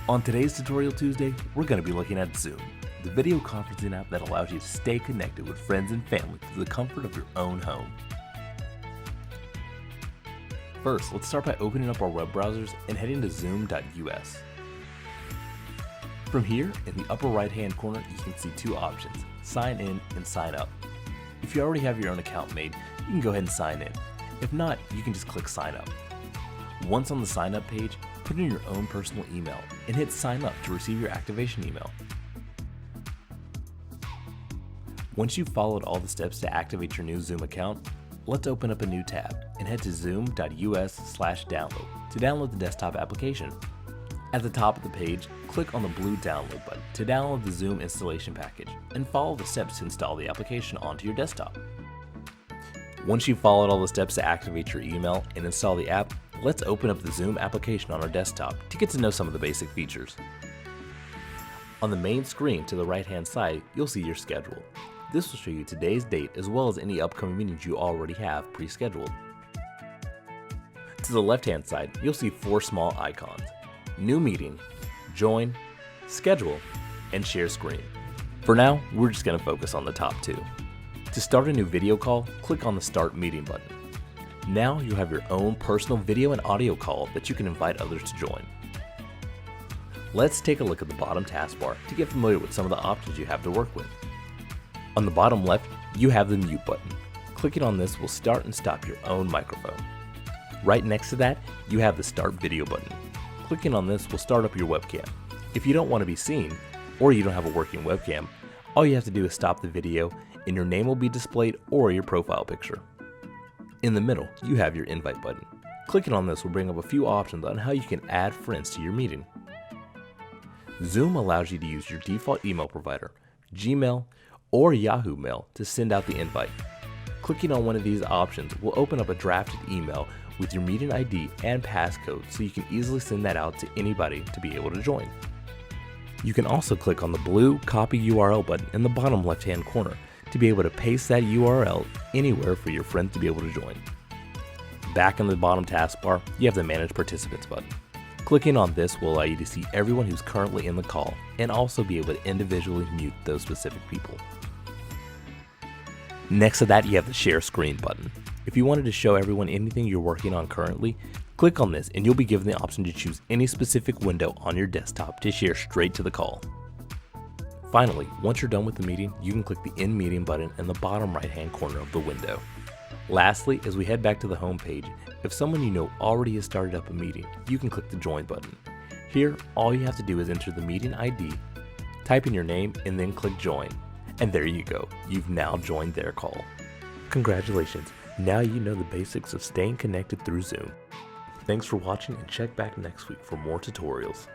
On today's Tutorial Tuesday, we're going to be looking at Zoom, the video conferencing app that allows you to stay connected with friends and family through the comfort of your own home. First, let's start by opening up our web browsers and heading to zoom.us. From here, in the upper right hand corner, you can see two options, sign in and sign up. If you already have your own account made, you can go ahead and sign in. If not, you can just click sign up. Once on the sign up page, put in your own personal email and hit sign up to receive your activation email. Once you've followed all the steps to activate your new Zoom account, let's open up a new tab and head to zoom.us/download to download the desktop application. At the top of the page, click on the blue download button to download the Zoom installation package and follow the steps to install the application onto your desktop. Once you've followed all the steps to activate your email and install the app, let's open up the Zoom application on our desktop to get to know some of the basic features. On the main screen to the right hand side, you'll see your schedule. This will show you today's date as well as any upcoming meetings you already have pre-scheduled. To the left hand side, you'll see four small icons: New Meeting, Join, Schedule, and Share Screen. For now, we're just going to focus on the top two. To start a new video call, click on the Start Meeting button. Now you have your own personal video and audio call that you can invite others to join. Let's take a look at the bottom taskbar to get familiar with some of the options you have to work with. On the bottom left, you have the mute button. Clicking on this will start and stop your own microphone. Right next to that, you have the Start Video button. Clicking on this will start up your webcam. If you don't want to be seen, or you don't have a working webcam, all you have to do is stop the video and your name will be displayed or your profile picture. In the middle, you have your invite button. Clicking on this will bring up a few options on how you can add friends to your meeting. Zoom allows you to use your default email provider, Gmail, or Yahoo Mail to send out the invite. Clicking on one of these options will open up a drafted email with your meeting ID and passcode so you can easily send that out to anybody to be able to join. You can also click on the blue Copy URL button in the bottom left hand corner to be able to paste that URL anywhere for your friends to be able to join. Back in the bottom taskbar, you have the Manage Participants button. Clicking on this will allow you to see everyone who's currently in the call and also be able to individually mute those specific people. Next to that, you have the Share Screen button. If you wanted to show everyone anything you're working on currently, click on this and you'll be given the option to choose any specific window on your desktop to share straight to the call. Finally, once you're done with the meeting, you can click the End Meeting button in the bottom right hand corner of the window. Lastly, as we head back to the home page, if someone you know already has started up a meeting, you can click the Join button. Here, all you have to do is enter the meeting ID, type in your name, and then click Join. And there you go, you've now joined their call. Congratulations, now you know the basics of staying connected through Zoom. Thanks for watching and check back next week for more tutorials.